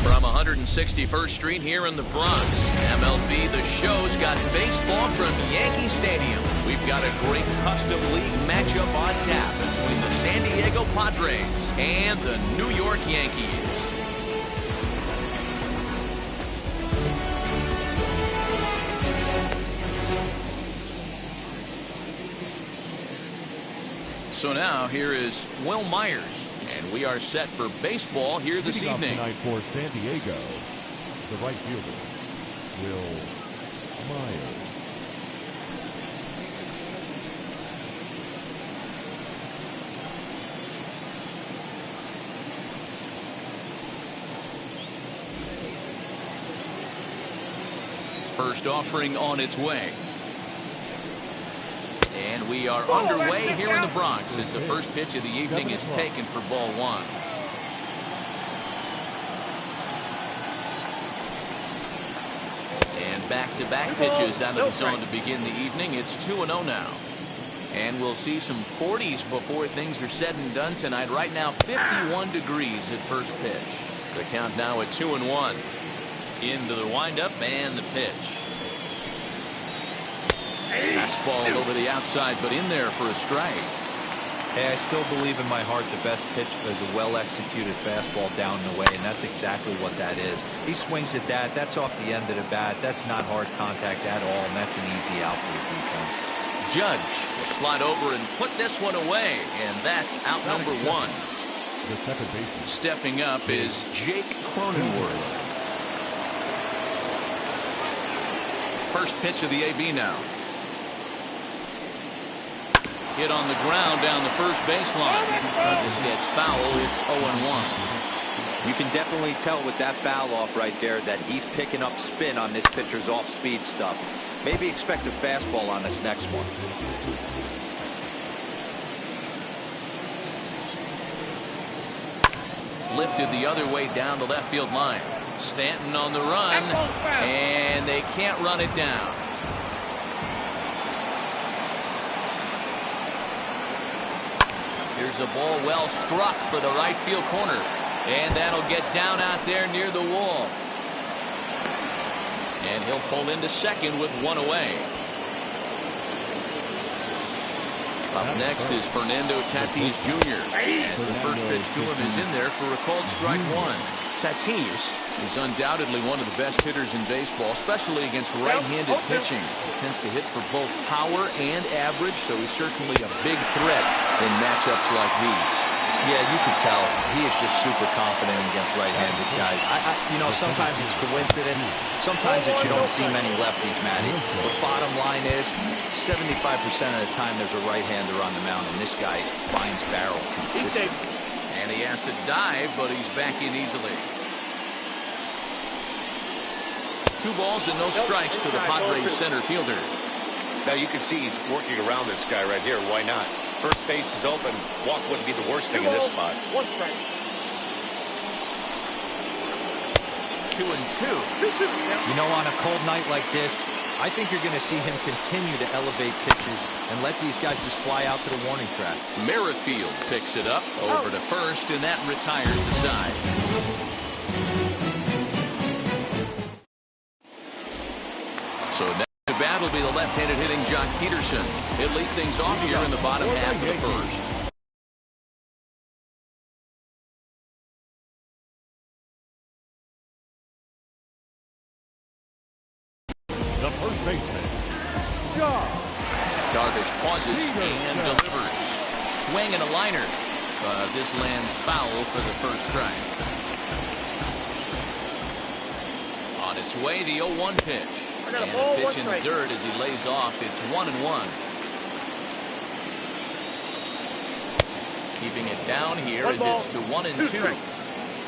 From 161st Street here in the Bronx, MLB The Show's got baseball from Yankee Stadium. We've got a great custom league matchup on tap between the San Diego Padres and the New York Yankees. So now here is Will Myers, and we are set for baseball here this evening. Tonight for San Diego, the right fielder, Will Myers. First offering on its way. And we are underway here in the Bronx as the first pitch of the evening is taken for ball one. And back-to-back pitches out of the zone to begin the evening. It's 2-0 now. And we'll see some 40s before things are said and done tonight. Right now, 51 degrees at first pitch. The count now at 2-1. Into the windup and the pitch. Fastball over the outside, but in there for a strike. Hey, I still believe in my heart the best pitch is a well-executed fastball down and away, and that's exactly what that is. He swings at that. That's off the end of the bat. That's not hard contact at all, and that's an easy out for the defense. Judge will slide over and put this one away, and that's out number one. The second baseman. Stepping up is Jake Cronenworth. First pitch of the AB now. Hit on the ground down the first baseline. This gets foul. It's 0-1. You can definitely tell with that foul off right there that he's picking up spin on this pitcher's off-speed stuff. Maybe expect a fastball on this next one. Lifted the other way down the left field line. Stanton on the run, and they can't run it down. Here's a ball well struck for the right field corner, and that'll get down out there near the wall. And he'll pull into second with one away. Up next is Fernando Tatis Jr. as the first pitch to him is in there for a called strike one. Tatis is undoubtedly one of the best hitters in baseball, especially against right-handed pitching. He tends to hit for both power and average, so he's certainly a big threat in matchups like these. Yeah, you can tell. He is just super confident against right-handed guys. You know, sometimes it's coincidence. Sometimes it's you don't see many lefties, Matty. But bottom line is, 75% of the time there's a right-hander on the mound, and this guy finds barrel consistently. And he has to dive, but he's back in easily. 2 balls and no strikes to the Padres center fielder. Now you can see he's working around this guy right here. Why not? First base is open. Walk wouldn't be the worst thing in this spot. 1 strike. 2-2. You know, on a cold night like this, I think you're going to see him continue to elevate pitches and let these guys just fly out to the warning track. Merrifield picks it up over to first, and that retires the side. So next to bat will be the left-handed hitting Jock Peterson. He'll lead things off here in the bottom half of the first. The first baseman, Scott. Darvish pauses and delivers. Swing and a liner. This lands foul for the first strike. On its way, the 0-1 pitch. And a pitch in the dirt as he lays off. It's 1-1. Keeping it down here as it's to 1-2.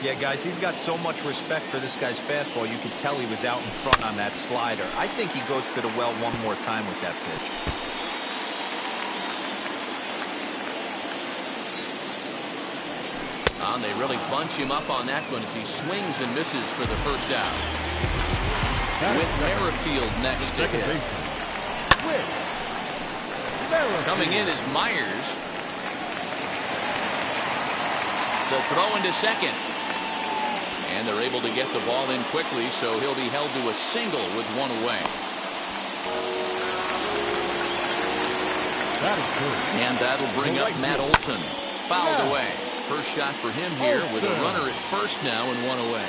Yeah, guys, he's got so much respect for this guy's fastball. You could tell he was out in front on that slider. I think he goes to the well one more time with that pitch. And they really bunch him up on that one as he swings and misses for the first out. With Merrifield next to him. Coming in is Myers. The throw into second. And they're able to get the ball in quickly, so he'll be held to a single with one away. And that'll bring up Matt Olson. Fouled away. First shot for him here with a runner at first now and one away.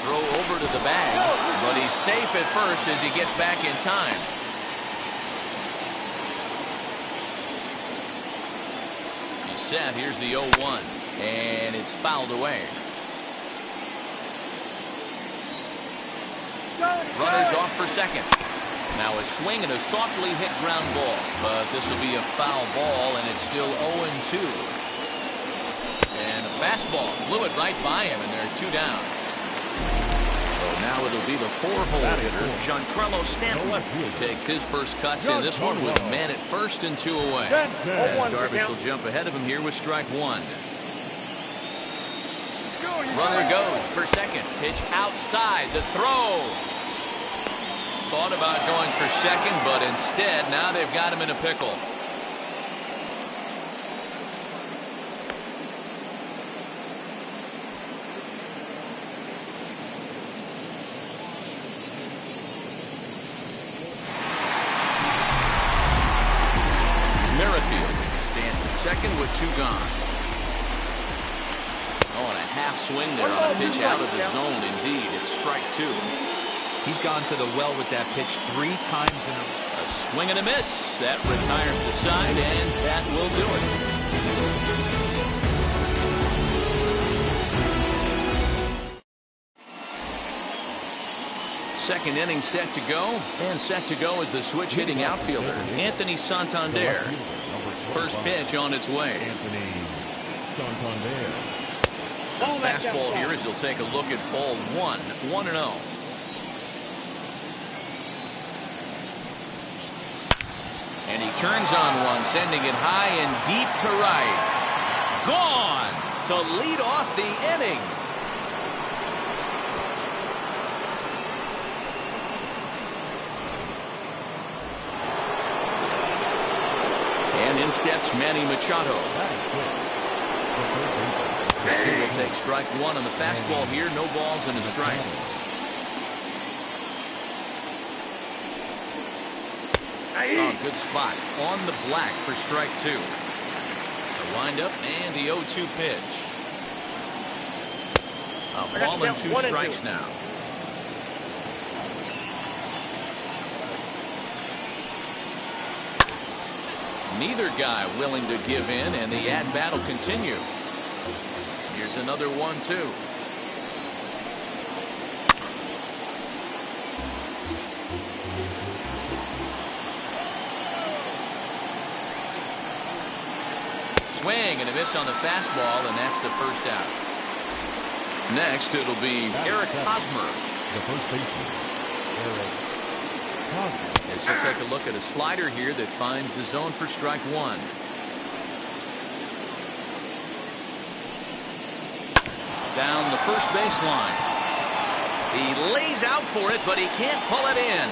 Throw over to the bag, but he's safe at first as he gets back in time. He's set. Here's the 0-1, and it's fouled away. Runners off for second. Now a swing and a softly hit ground ball, but this will be a foul ball, and it's still 0-2. And a fastball blew it right by him, and there are two down. So now it'll be the four-hole hitter, Giancarlo Stanton. He takes his first cuts in this one with man at first and two away. As Darvish will jump ahead of him here with strike one. Runner goes for second. Pitch outside. The throw. Thought about going for second, but instead now they've got him in a pickle. Merrifield stands at second with two gone. Oh, and a half swing there on a pitch out of the zone. Indeed, it's strike two. He's gone to the well with that pitch 3 times in a row. A swing and a miss. That retires the side, and that will do it. Second inning set to go, and set to go is the switch hitting outfielder, Anthony Santander. First pitch on its way. Anthony Santander. Fastball here as he'll take a look at ball one. 1-0. And he turns on one, sending it high and deep to right. Gone to lead off the inning. And in steps Manny Machado. As he will take strike one on the fastball here. No balls and a strike. Oh, good spot on the black for strike two. The windup and the 0-2 pitch. A ball and two strikes now. Neither guy willing to give in, and the at-bat will continue. Here's another 1-2. Swing and a miss on the fastball, and that's the first out. Next, it'll be Eric Hosmer. The first baseman, Eric Hosmer. As he'll take a look at a slider here that finds the zone for strike one. Down the first baseline. He lays out for it, but he can't pull it in.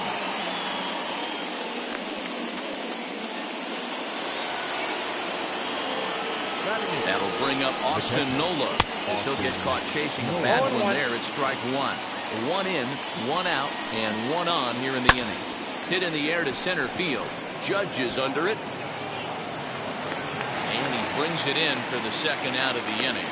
That'll bring up Austin Nola, as he'll get caught chasing a bad one there. It's strike one. One in, one out, and one on here in the inning. Hit in the air to center field. Judge is under it. And he brings it in for the second out of the inning.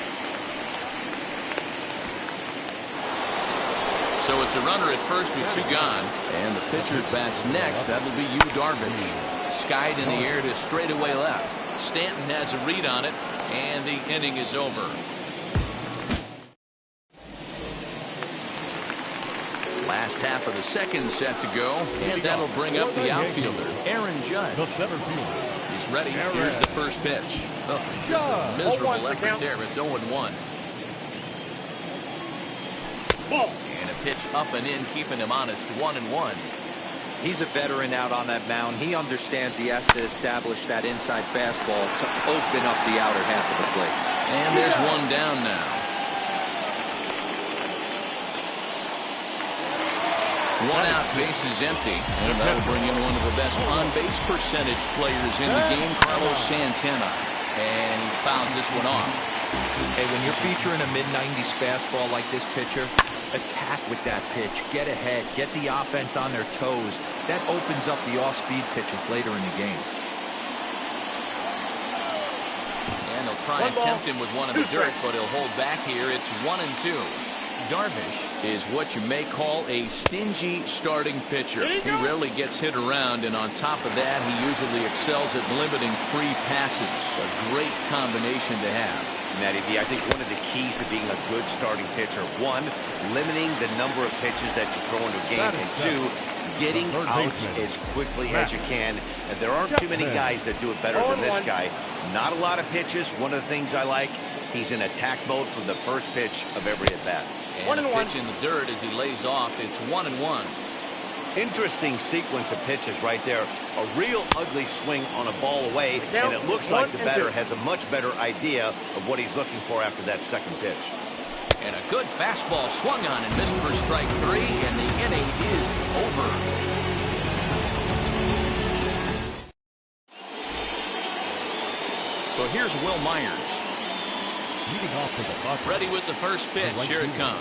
So it's a runner at first with two gone. And the pitcher bats next. That'll be Yu Darvish. Skied in the air to straightaway left. Stanton has a read on it, and the inning is over. Last half of the second set to go, and that'll bring up the outfielder, Aaron Judge. The center fielder. He's ready. Here's the first pitch. Oh, just a miserable effort there. It's 0-1. And a pitch up and in, keeping him honest. 1-1. He's a veteran out on that mound. He understands he has to establish that inside fastball to open up the outer half of the plate. And there's one down now. One out, base is empty. And that'll bring in one of the best on-base percentage players in the game, Carlos Santana. And he fouls this one off. Hey, when you're featuring a mid-90s fastball like this pitcher, attack with that pitch, get ahead, get the offense on their toes. That opens up the off-speed pitches later in the game. And they'll try and tempt him with one in the dirt, but he'll hold back here. It's 1-2. Darvish is what you may call a stingy starting pitcher. He rarely gets hit around, and on top of that, he usually excels at limiting free passes. A great combination to have. Matty D, I think one of the keys to being a good starting pitcher, one, limiting the number of pitches that you throw into a game, and two, getting outs as quickly as you can. And there aren't too many guys that do it better than this guy. Not a lot of pitches. One of the things I like, he's in attack mode from the first pitch of every at-bat. And a pitch in the dirt as he lays off. It's 1-1. Interesting sequence of pitches right there. A real ugly swing on a ball away, and it looks like the batter has a much better idea of what he's looking for after that second pitch. And a good fastball swung on and missed for strike three, and the inning is over. So here's Will Myers. Leading off to the bucket. Ready with the first pitch. Right, here it comes.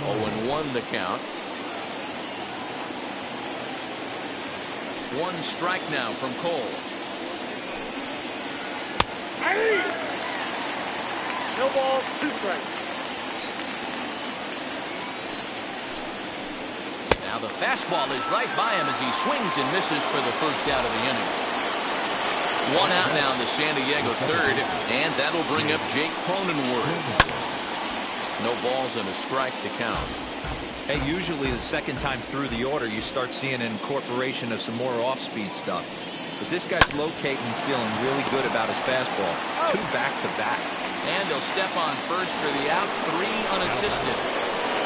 0-1 the count. One strike now from Cole. No ball, two strikes. Now the fastball is right by him as he swings and misses for the first out of the inning. One out now in the San Diego third, and that'll bring up Jake Cronenworth. No balls and a strike to count. Hey, usually the second time through the order, you start seeing an incorporation of some more off-speed stuff. But this guy's locating, feeling really good about his fastball. Two back-to-back. And he'll step on first for the out, three unassisted.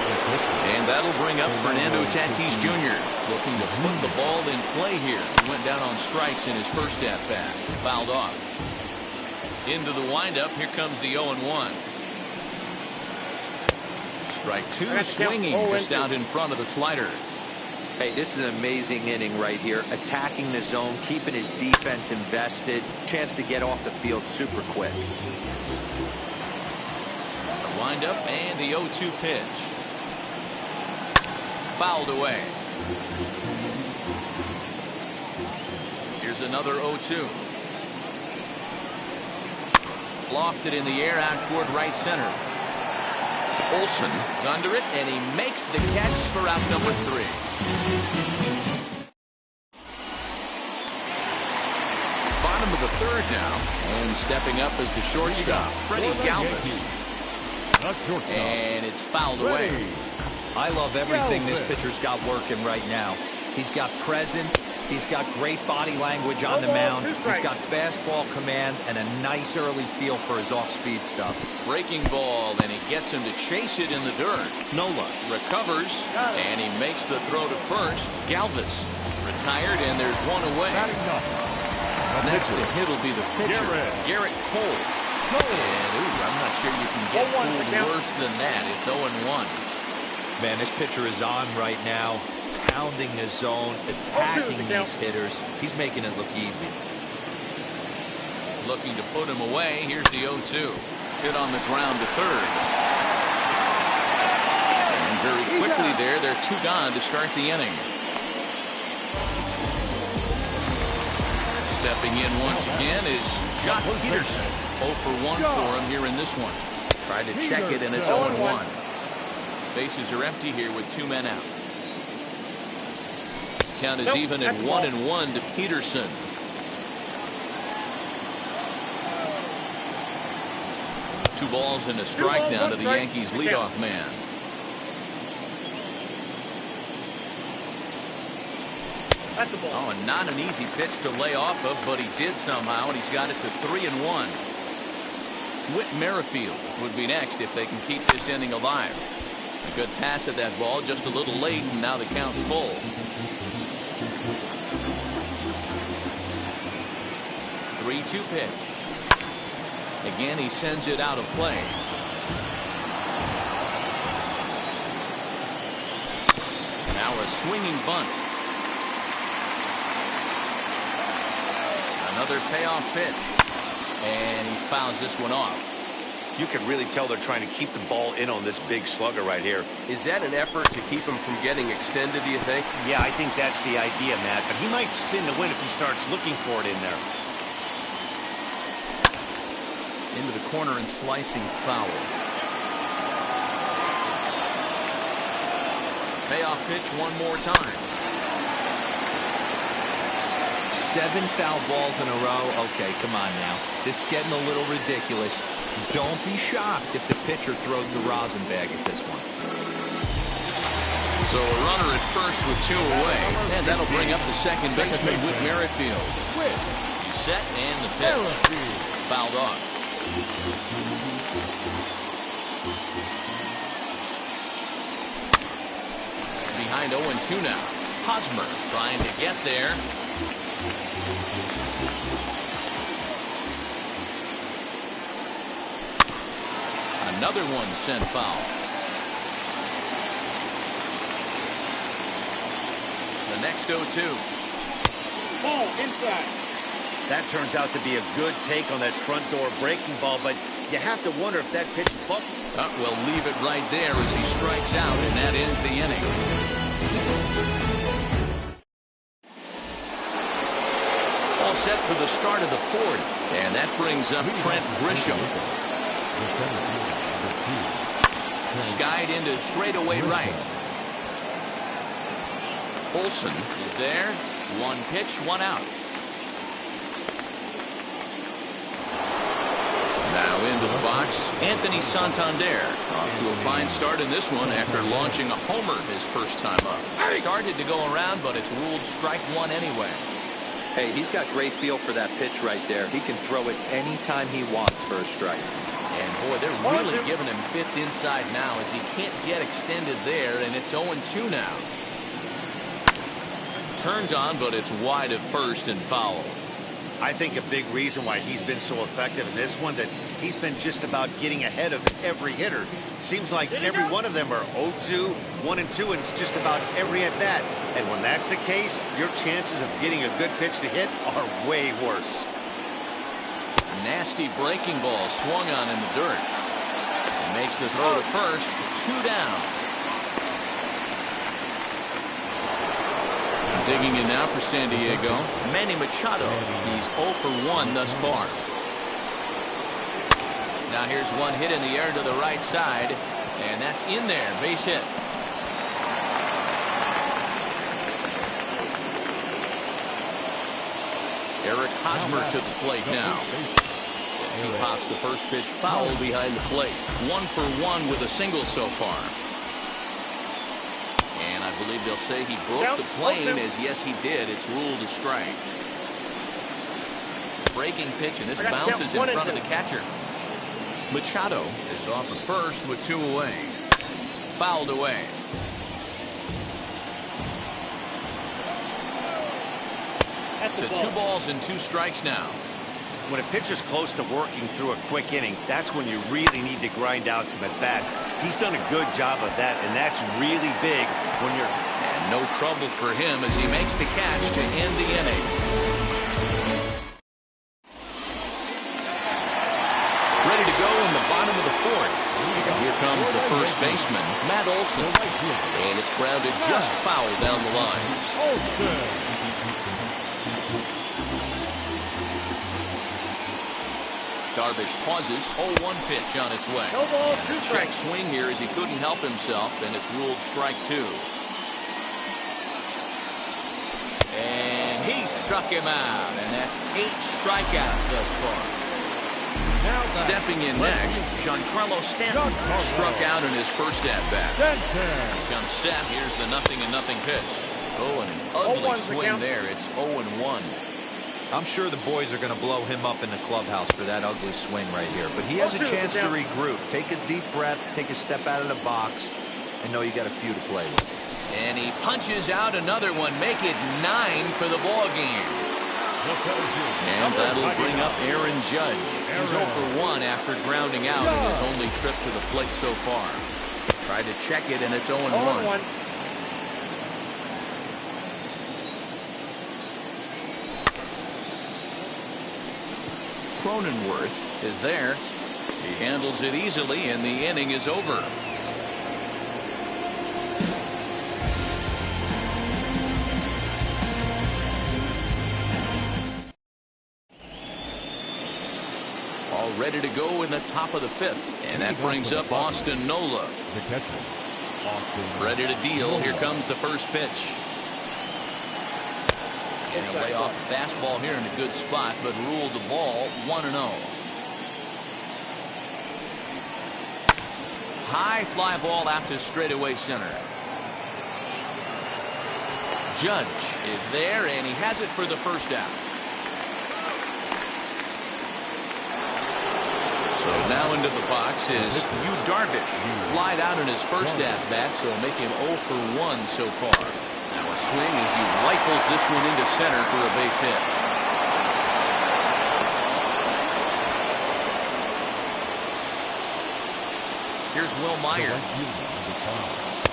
And that'll bring up Fernando Tatis Jr. looking to put the ball in play here. He went down on strikes in his first at-bat. Fouled off. Into the windup. Here comes the 0-1. Strike two, swinging just out in front of the slider. Hey, this is an amazing inning right here. Attacking the zone, keeping his defense invested. Chance to get off the field super quick. The windup and the 0-2 pitch. Fouled away. Here's another 0-2. Lofted in the air out toward right center. Olsen is under it, and he makes the catch for out number 3. Bottom of the third now, and stepping up as the shortstop, Freddie Galvis. And it's fouled away. I love everything this pitcher's got working right now. He's got presence. He's got great body language on the mound. He's got fastball command and a nice early feel for his off-speed stuff. Breaking ball, and he gets him to chase it in the dirt. Nola recovers, and he makes the throw to first. Galvis retired, and there's one away. Next to hit will be the pitcher, Garrett Cole. And, ooh, I'm not sure you can get 0-1 fooled worse than that. It's 0-1. Man, this pitcher is on right now, pounding the zone, attacking these hitters. He's making it look easy. Looking to put him away. Here's the 0-2. Hit on the ground to third. And very quickly there, they're 2 gone to start the inning. Stepping in once again is Jock Peterson. 0 for 1 for him here in this one. Tried to check it, and it's 0-1. Bases are empty here with 2 men out. Count is even at 1-1 to Peterson. Two balls and a strike now to the Yankees leadoff man. That's the ball. Oh, and not an easy pitch to lay off of, but he did somehow, and he's got it to 3-1. Whit Merrifield would be next if they can keep this inning alive. A good pass at that ball, just a little late, and now the count's full. 3-2 pitch. Again, he sends it out of play. Now a swinging bunt. Another payoff pitch. And he fouls this one off. You can really tell they're trying to keep the ball in on this big slugger right here. Is that an effort to keep him from getting extended, do you think? Yeah, I think that's the idea, Matt. But he might spin to win if he starts looking for it in there. Into the corner and slicing foul. Payoff pitch one more time. 7 foul balls in a row. Okay, come on now. This is getting a little ridiculous. Don't be shocked if the pitcher throws the Rosenbag at this one. So a runner at first with 2 away. And that'll bring up the second baseman, Whit Merrifield. He's set and the pitch. Fouled off. Behind 0-2 now. Hosmer trying to get there. Another one sent foul. The next 0-2. Ball inside. That turns out to be a good take on that front door breaking ball, but you have to wonder if that pitch bumped. We'll leave it right there as he strikes out, and that ends the inning. All set for the start of the 4th, and that brings up Trent Grisham. Skied into straightaway right. Olsen is there. 1 pitch, 1 out. Now into the box, Anthony Santander. Off to a fine start in this one after launching a homer his first time up. Started to go around, but it's ruled strike 1 anyway. Hey, he's got great feel for that pitch right there. He can throw it anytime he wants for a strike. And boy, they're really giving him fits inside now as he can't get extended there, and it's 0-2 now. Turned on, but it's wide of first and foul. I think a big reason why he's been so effective in this one, that he's been just about getting ahead of every hitter. Seems like every one of them are 0-2, 1-2, and it's just about every at bat. And when that's the case, your chances of getting a good pitch to hit are way worse. A nasty breaking ball swung on in the dirt. He makes the throw to first, 2 down. Digging in now for San Diego, Manny Machado. He's 0 for 1 thus far. Now here's one hit in the air to the right side, and that's in there, base hit. Eric Hosmer to the plate now. As he pops the first pitch foul behind the plate. 1 for 1 with a single so far. And I believe they'll say he broke the plane, as yes he did. It's ruled a strike. Breaking pitch, and this bounces in front of the catcher. Machado is off at first with 2 away. Fouled away. To 2 balls and 2 strikes now. when a pitcher's close to working through a quick inning, that's when you really need to grind out some at-bats. He's done a good job of that, and that's really big when you're... And no trouble for him as he makes the catch to end the inning. Ready to go in the bottom of the fourth. Here comes the first baseman, Matt Olson. And it's grounded just foul down the line. Darvish pauses. 0-1 pitch on its way. No ball, two Check strikes. swing here as he couldn't help himself, and it's ruled strike 2. And he struck him out, and that's 8 strikeouts thus far. Stepping in next, Giancarlo Stanton struck out in his first at-bat. Comes set. Here's the 0-0 pitch. Oh, and an ugly swing there. It's 0-1. I'm sure the boys are going to blow him up in the clubhouse for that ugly swing right here. But he has a chance to regroup. Take a deep breath, take a step out of the box, and know you got a few to play with. And he punches out another one, make it 9 for the ball game. And that'll bring up Aaron Judge. He's 0 for 1 after grounding out in his only trip to the plate so far. Tried to check it, and it's 0-1. Cronenworth is there. He handles it easily, and the inning is over. All ready to go in the top of the 5th, and that brings up Austin Nola. The catcher, Austin. Ready to deal. Here comes the first pitch. And he'll lay off a fastball here in a good spot, but ruled the ball 1-0. High fly ball out to straightaway center. Judge is there, and he has it for the first out. So now into the box is Yu Darvish. Flied out in his first at-bat, so make him 0 for 1 so far. Now a swing as he rifles this one into center for a base hit. Here's Will Myers.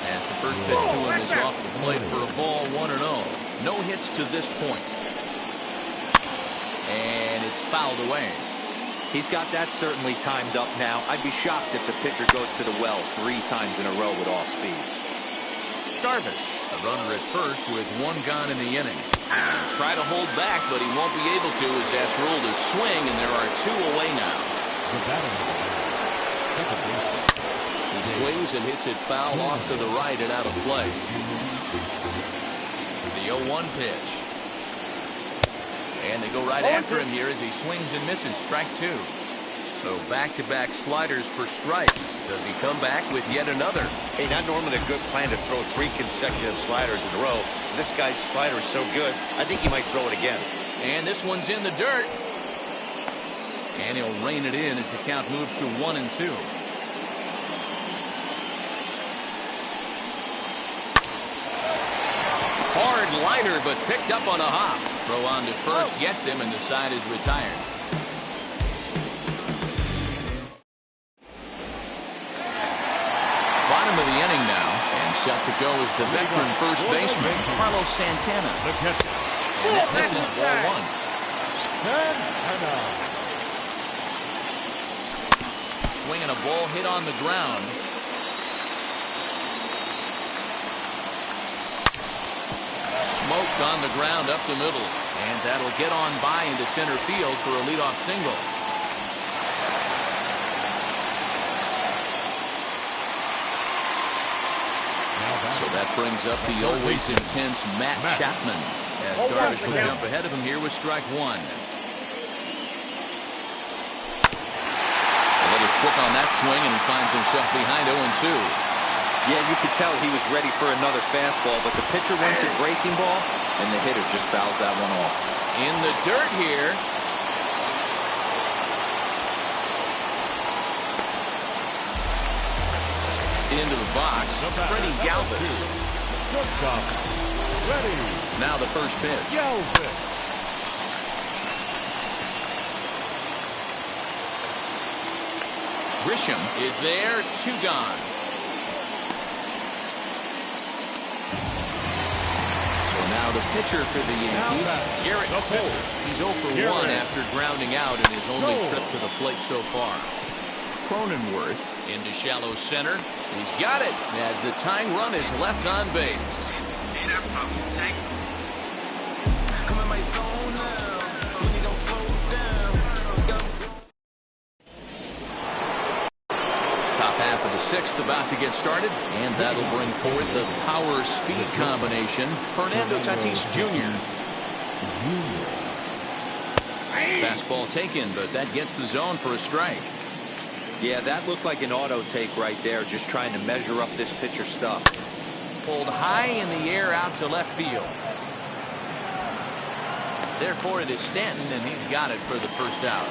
As the first pitch to him is off the plate for a ball 1-0. No hits to this point. And it's fouled away. He's got that certainly timed up now. I'd be shocked if the pitcher goes to the well 3 times in a row with off speed. Darvish, a runner at first with 1 gone in the inning. Try to hold back, but he won't be able to as that's ruled a swing, and there are 2 away now. He swings and hits it foul off to the right and out of play. The 0-1 pitch. And they go right after him here as he swings and misses. Strike 2. So back-to-back sliders for strikes. Does he come back with yet another? Hey, not normally a good plan to throw 3 consecutive sliders in a row. This guy's slider is so good, I think he might throw it again. And this one's in the dirt. And he'll rein it in as the count moves to 1-2. Hard liner, but picked up on a hop. Throw on to first, gets him, and the side is retired. Bottom of the inning now, and set to go is the veteran first baseman, Carlos Santana. And that misses ball 1. Swinging a ball hit on the ground. Smoked on the ground up the middle, and that'll get on by into center field for a leadoff single. So that brings up the always intense Matt Chapman, as Darvish will jump ahead of him here with strike 1. A little quick on that swing, and he finds himself behind 0-2. Yeah, you could tell he was ready for another fastball, but the pitcher went to breaking ball, and the hitter just fouls that one off. In the dirt here. Into the box, Freddie Galvis. Now the first pitch. Grisham is there, 2 gone. So now the pitcher for the Yankees, Garrett Cole. He's 0 for 1 after grounding out in his only trip to the plate so far. Cronenworth into shallow center. He's got it as the tying run is left on base. Top half of the 6th about to get started, and that'll bring forth the power-speed combination. Fernando Tatis Jr. Fastball taken, but that gets the zone for a strike. Yeah, that looked like an auto take right there, just trying to measure up this pitcher's stuff. Pulled high in the air out to left field. Therefore, it is Stanton, and he's got it for the first out.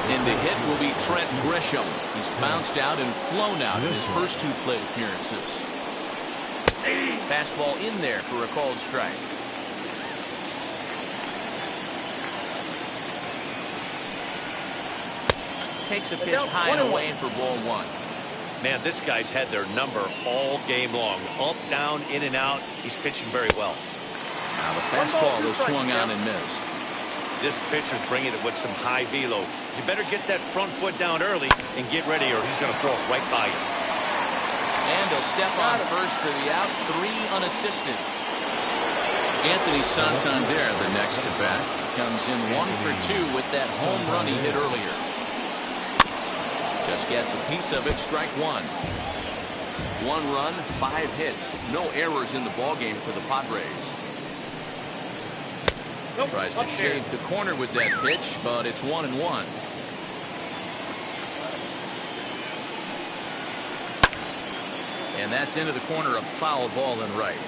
And the hit will be Trent Grisham. He's bounced out and flown out in his first 2 plate appearances. Fastball in there for a called strike. Takes a pitch high and away for ball 1. Man, this guy's had their number all game long. Up, down, in and out. He's pitching very well. Now the fastball is swung on and missed. This pitcher's bringing it with some high velo. You better get that front foot down early and get ready, or he's going to throw it right by you. And he'll step on first for the out, 3 unassisted. Anthony Santander, the next to bat, comes in 1 for 2 with that home run he hit earlier. Just gets a piece of it, strike 1. 1 run, 5 hits, no errors in the ballgame for the Padres. Tries to shave the corner with that pitch, but it's 1-1. And that's into the corner, a foul ball and right.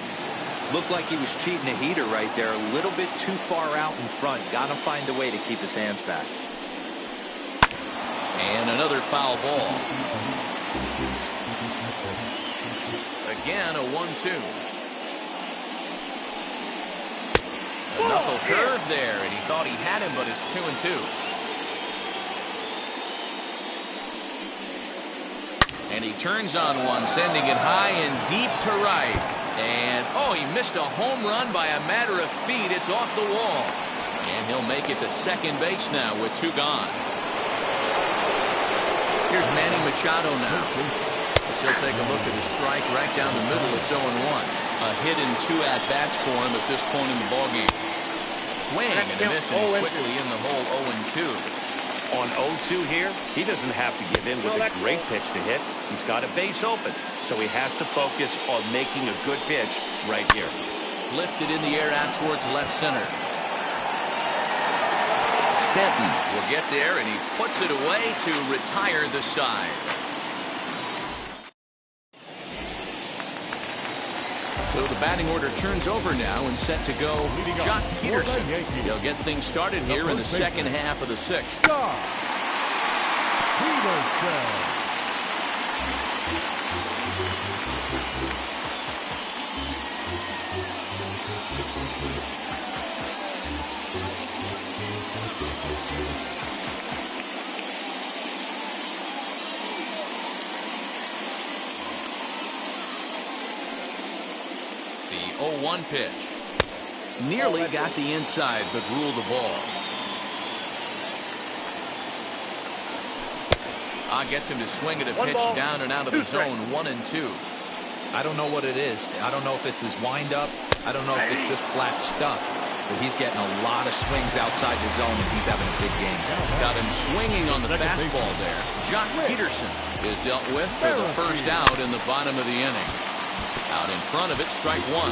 Looked like he was cheating a heater right there, a little bit too far out in front. Got to find a way to keep his hands back. And another foul ball. Again, a 1-2. A knuckle curve there, and he thought he had him, but it's 2-2. And he turns on one, sending it high and deep to right. And, oh, he missed a home run by a matter of feet. It's off the wall. And he'll make it to second base now with 2 gone. Here's Manny Machado now. He'll take a look at the strike right down the middle. It's 0-1. A hit in 2 at-bats for him at this point in the ballgame. Swing and a miss, and he's quickly in the hole 0-2. On 0-2 here, he doesn't have to give in with a great pitch to hit. He's got a base open, so he has to focus on making a good pitch right here. Lifted in the air out towards left center. Stanton will get there, and he puts it away to retire the side. So the batting order turns over now and set to go Jock Peterson. He'll get things started here in the second half of the 6th. The 0-1 pitch. Nearly got the inside, but ruled the ball. Gets him to swing at a pitch down and out of the zone, 1-2. I don't know what it is. I don't know if it's his windup. I don't know if it's just flat stuff. But he's getting a lot of swings outside the zone, and he's having a big game. Got him swinging on the fastball there. Jock Peterson is dealt with for the first out in the bottom of the inning. Out in front of it, strike 1.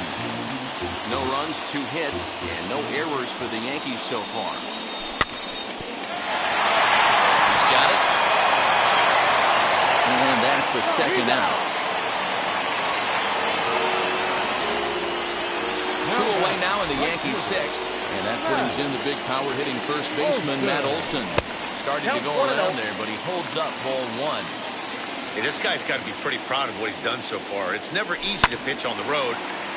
No runs, 2 hits, and no errors for the Yankees so far. He's got it. And that's the second out. 2 away now in the Yankees' 6th. And that brings in the big power-hitting first baseman, Matt Olson. Started to go around there, but he holds up ball 1. Hey, this guy's got to be pretty proud of what he's done so far. It's never easy to pitch on the road,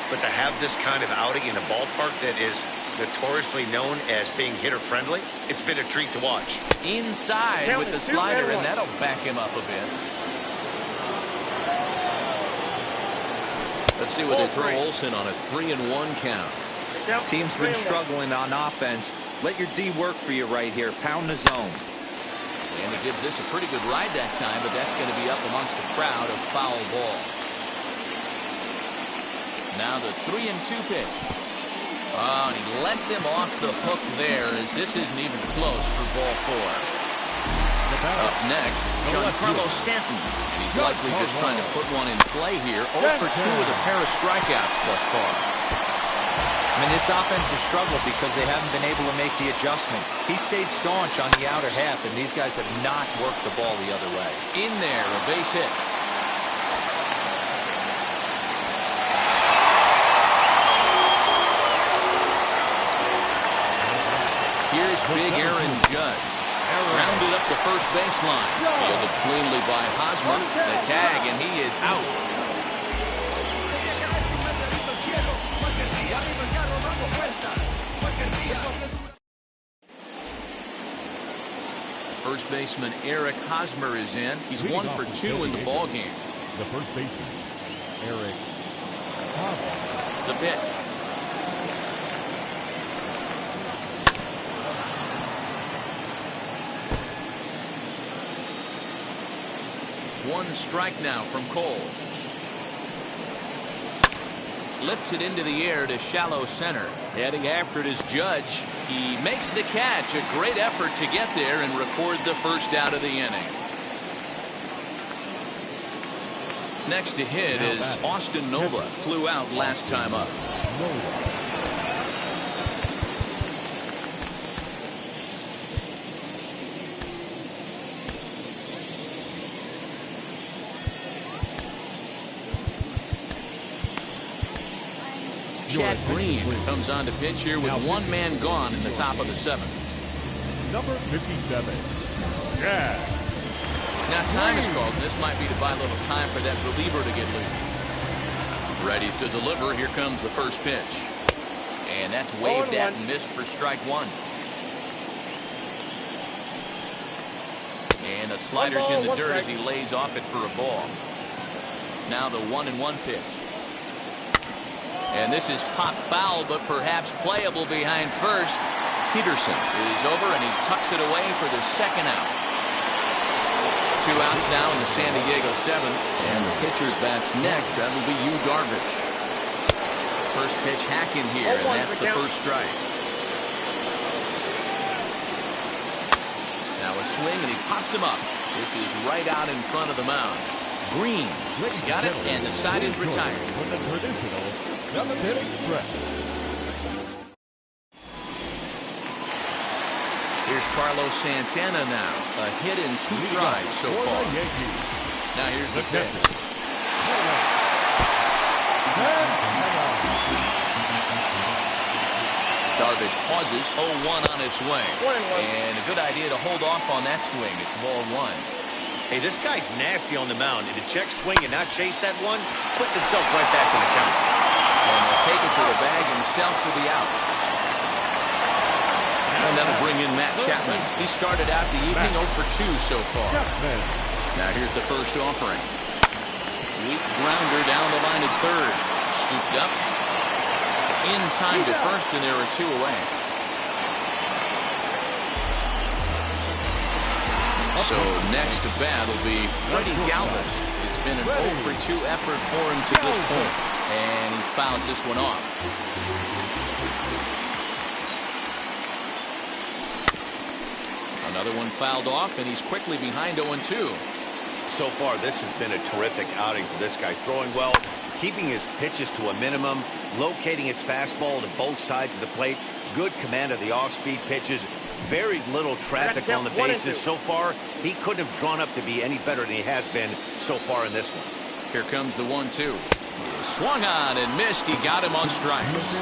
but to have this kind of outing in a ballpark that is notoriously known as being hitter-friendly, it's been a treat to watch. Inside with the slider, and that'll back him up a bit. Let's see what they throw Olsen on a 3-1 count. Team's been struggling on offense. Let your D work for you right here. Pound the zone. And he gives this a pretty good ride that time, but that's going to be up amongst the crowd, a foul ball. Now the 3-2 pitch. Oh, and he lets him off the hook there, as this isn't even close for ball 4. Up next, Giancarlo Stanton. And he's likely just trying to put one in play here. 0 for 2 with a pair of strikeouts thus far. I mean, this offense has struggled because they haven't been able to make the adjustment. He stayed staunch on the outer half, and these guys have not worked the ball the other way. In there, a base hit. Here's big Aaron Judge. Rounded up the first baseline. Fielded cleanly by Hosmer. The tag, and he is out. First baseman Eric Hosmer is in. He's 1 for 2 in the ball game. The first baseman, Eric Hosmer. The pitch. One strike now from Cole. Lifts it into the air to shallow center. Heading after it is Judge. He makes the catch. A great effort to get there and record the first out of the inning. Next to hit is Austin Nola. Flew out last time up. Chad Green comes on to pitch here with one man gone in the top of the 7th. Number 57, Chad. Now time is called, and this might be to buy a little time for that reliever to get loose. Ready to deliver. Here comes the first pitch. And that's waved at and missed for strike 1. And the slider's in the dirt as he lays off it for a ball. Now the 1-1 pitch. And this is pop foul, but perhaps playable behind first. Peterson is over, and he tucks it away for the second out. 2 outs now in the San Diego 7th. And the pitcher bats next. That'll be Yu Darvish. First pitch hack in here, and that's the first strike. Now a swing, and he pops him up. This is right out in front of the mound. Green got it, and the side is retired. With the traditional 7th-inning stretch. Here's Carlos Santana now. A hit in 2 drives so far. Now here's the pitch. Darvish pauses. 0-1 on its way. And a good idea to hold off on that swing. It's ball 1. Hey, this guy's nasty on the mound, and to check swing and not chase that one puts himself right back in the count. And he'll take it to the bag himself for the out. And that'll bring in Matt Chapman. He started out the evening 0 for 2 so far. Now here's the first offering. Weak grounder down the line at third. Scooped up. In time to first, and there are 2 away. So next to bat will be Freddie Galvis. It's been an 0 for 2 effort for him to this point. And he fouls this one off. Another one fouled off, and he's quickly behind 0-2. So far, this has been a terrific outing for this guy. Throwing well, keeping his pitches to a minimum, locating his fastball to both sides of the plate, good command of the off-speed pitches, very little traffic on the bases. So far, he couldn't have drawn up to be any better than he has been so far in this one. Here comes the 1-2. Swung on and missed. He got him on strikes.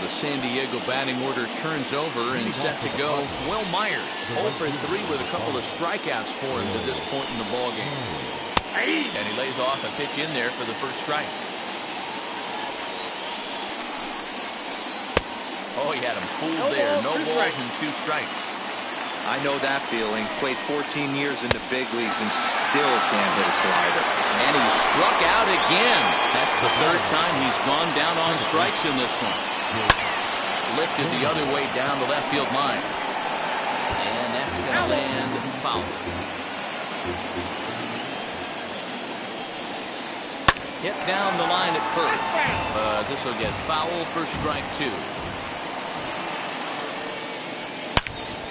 The San Diego batting order turns over and set to go. Will Myers 0 for 3 with a couple of strikeouts for him to this point in the ballgame. And he lays off a pitch in there for the first strike. Oh, he had him fooled there. No balls and 2 strikes. I know that feeling. Played 14 years in the big leagues and still can't hit a slider. And he struck out again. That's the 3rd time he's gone down on strikes in this one. Lifted the other way down the left field line. And that's going to land foul. Hit down the line at first. This will get foul for strike 2.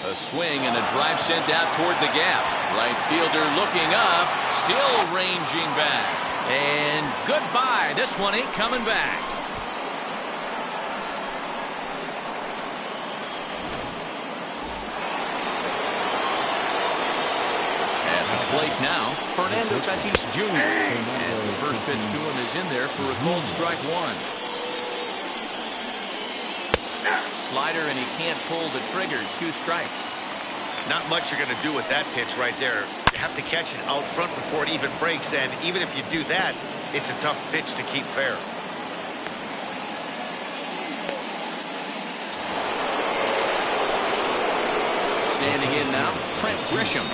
A swing and a drive sent out toward the gap. Right fielder looking up, still ranging back. And goodbye. This one ain't coming back. At the plate now, Fernando Tatis Jr. As the first pitch to him is in there for a called strike 1. Slider, and he can't pull the trigger. 2 strikes. Not much you're going to do with that pitch right there. You have to catch it out front before it even breaks, and even if you do that, it's a tough pitch to keep fair. Standing in now, Trent Grisham.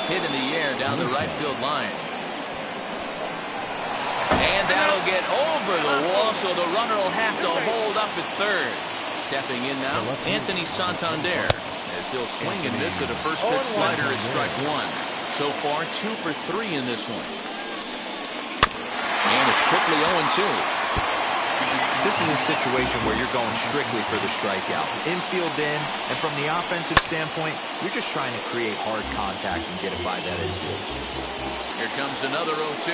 Hit in the air down the right field line. And that'll get over the wall, so the runner will have to hold up at 3rd. Stepping in now, Anthony Santander, as he'll swing and miss at a first pitch slider at strike 1. So far, 2 for 3 in this one. And it's quickly 0-2. This is a situation where you're going strictly for the strikeout. Infield in, and from the offensive standpoint, you're just trying to create hard contact and get it by that infield. Here comes another 0-2.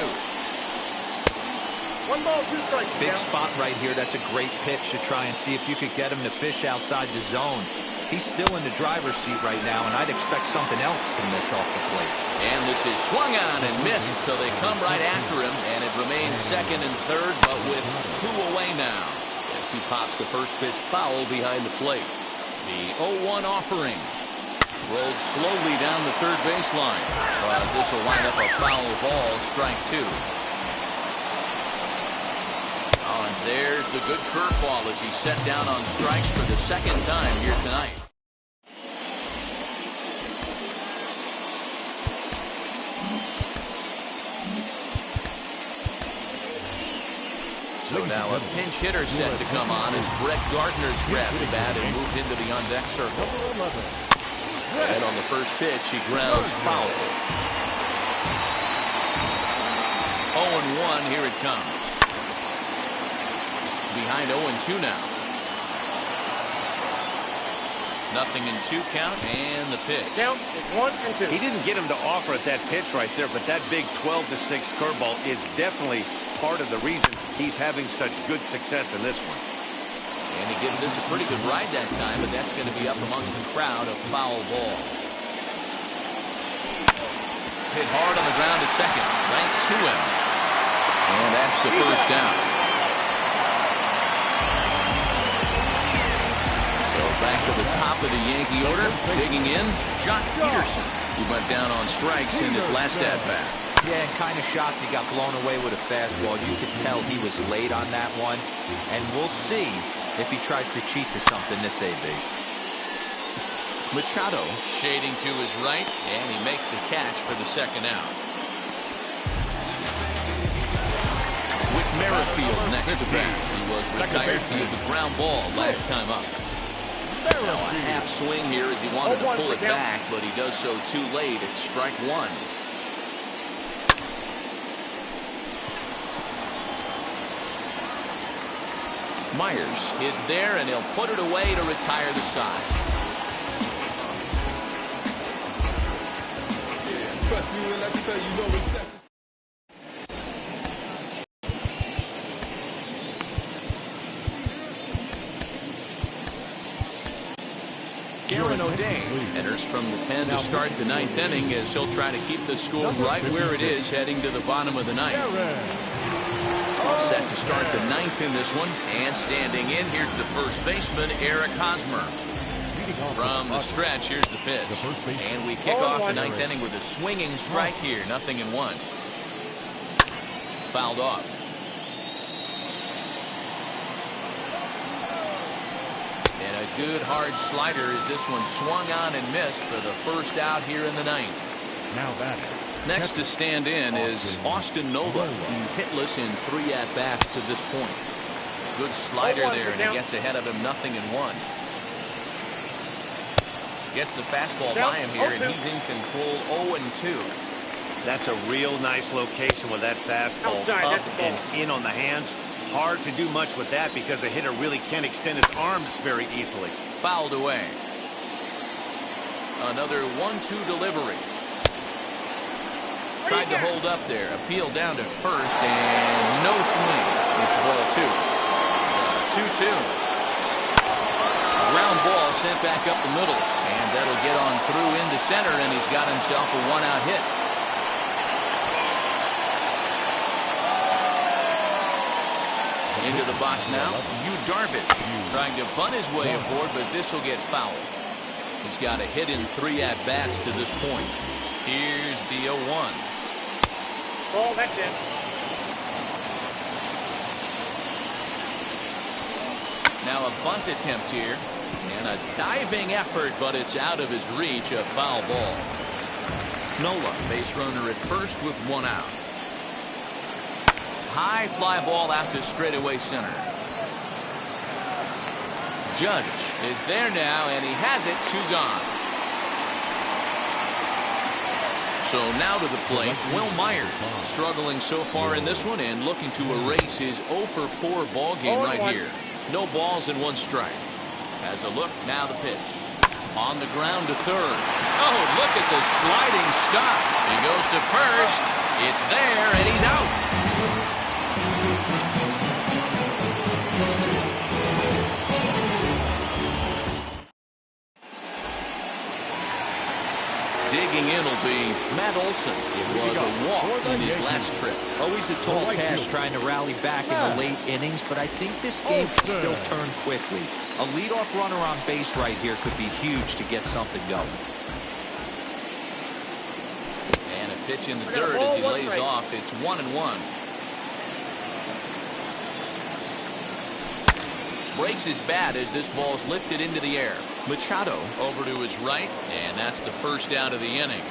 1 ball, 2 strikes. Big spot right here. That's a great pitch to try and see if you could get him to fish outside the zone. He's still in the driver's seat right now, and I'd expect something else to miss off the plate. And this is swung on and missed, so they come right after him, and it remains 2nd and 3rd, but with 2 away now. As he pops the first pitch foul behind the plate. The 0-1 offering. Rolled slowly down the 3rd baseline. But this will wind up a foul ball, strike 2. Oh, and there's the good curveball as he's set down on strikes for the 2nd time here tonight. So now a pinch hitter set to come on as Brett Gardner's grabbed the bat and moved into the on-deck circle. And on the first pitch, he grounds foul. 0-1, here it comes. Behind 0-2 now. 0-2 count, and the pitch. Count is 1-2. He didn't get him to offer at that pitch right there, but that big 12-6 curveball is definitely part of the reason he's having such good success in this one. And he gives this a pretty good ride that time, but that's going to be up amongst the crowd, a foul ball. Hit hard on the ground to second, right to him. And that's the first down. So back to the top of the Yankee order, digging in, Jock Peterson, who went down on strikes in his last at-bat. Yeah, and kind of shocked he got blown away with a fastball. You could tell he was late on that one, and we'll see if he tries to cheat to something this AB. Machado shading to his right, and he makes the catch for the 2nd out. Whit Merrifield next to bat. He was retired via the ground ball last time up. Now a half swing here as he wanted to pull it back, but he does so too late. It's strike 1. Myers is there, and he'll put it away to retire the side. Yeah, trust me when I tell you no reception. Aaron O'Day enters from the pen to start the 9th inning as he'll try to keep the score right where it is heading to the bottom of the 9th. Set to start the 9th in this one, and standing in, here's the first baseman, Eric Hosmer. From the stretch, here's the pitch. And we kick off the ninth inning with a swinging strike here. 0-1. Fouled off. And a good hard slider as this one swung on and missed for the first out here in the ninth. Now batting. Next to stand in is Austin Nola. He's hitless in 3 at-bats to this point. Good slider there, and he gets ahead of him. 0-1. Gets the fastball by him here, and he's in control. 0-2. That's a real nice location with that fastball up and in on the hands. Hard to do much with that because a hitter really can't extend his arms very easily. Fouled away. Another 1-2 delivery. Tried to hold up there. Appeal down to first, and no swing. It's ball 2. 2-2. Ground ball sent back up the middle, and that'll get on through into center, and he's got himself a 1-out hit. Into the box now, Yu Darvish trying to bunt his way aboard, but this will get fouled. He's got a hit in 3 at-bats to this point. Here's the 0-1. Ball, that's in. Now a bunt attempt here, and a diving effort, but it's out of his reach. A foul ball. Nola, base runner at first with 1 out. High fly ball out to straightaway center. Judge is there now, and he has it. 2 gone. So now to the plate, Will Myers, struggling so far in this one and looking to erase his 0-for-4 ball game right here. No balls and 1 strike. Has a look, now the pitch. On the ground to third. Oh, look at the sliding stop. He goes to first. It's there, and he's out. Digging in will be Matt Olson. It was a walk in his last trip. Always a tall task trying to rally back in the late innings, but I think this game can still turn quickly. A leadoff runner on base right here could be huge to get something going. And a pitch in the dirt as he lays off. It's 1-1. Breaks his bat as this ball's lifted into the air. Machado over to his right, and that's the first out of the inning.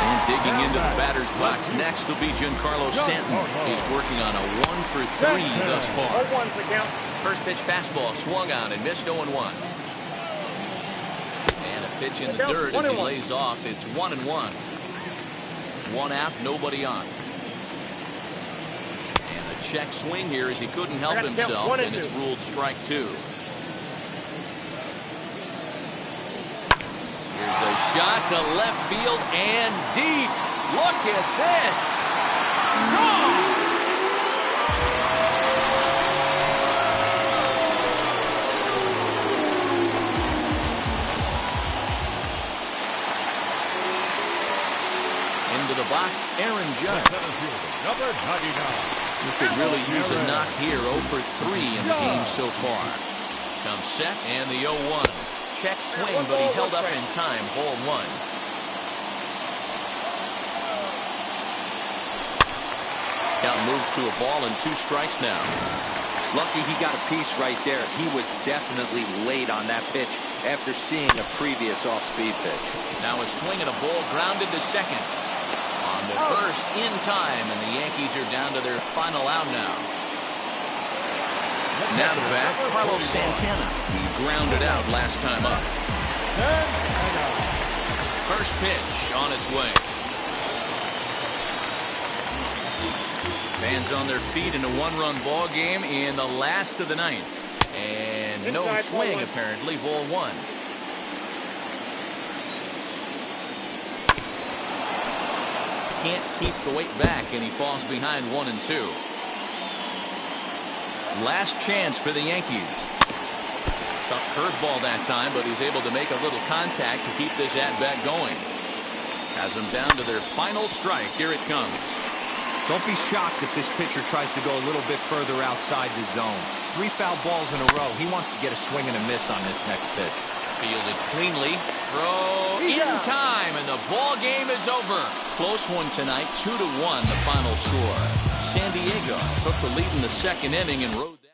And digging into the batter's box next will be Giancarlo Stanton. He's working on a 1-for-3 thus far. First pitch fastball swung on and missed. 0-1. And a pitch in the dirt as he lays off. It's 1-1. 1 out, nobody on. Check swing here as he couldn't help himself, and it's ruled strike 2. Here's a shot to left field and deep. Look at this. Gone. Into the box, Aaron Judge. Number 99. You could really use a knock here. 0-for-3 in the game so far. Comes set and the 0-1. Check swing, but he held up in time. Ball 1. Count moves to a ball and 2 strikes now. Lucky he got a piece right there. He was definitely late on that pitch after seeing a previous off-speed pitch. Now a swing and a ball grounded to second. On the first in time, and the Yankees are down to their final out now. Now to bat, Carlos Santana. He grounded out last time up. First pitch on its way. Fans on their feet in a 1-run ball game in the last of the ninth. And no swing, apparently. Ball 1. Can't keep the weight back, and he falls behind 1-2. Last chance for the Yankees. Tough curveball that time, but he's able to make a little contact to keep this at-bat going. Has them down to their final strike. Here it comes. Don't be shocked if this pitcher tries to go a little bit further outside the zone. 3 foul balls in a row. He wants to get a swing and a miss on this next pitch. Fielded cleanly. Throw in time, and the ball game is over. Close one tonight, 2-1 the final score. San Diego took the lead in the second inning and rode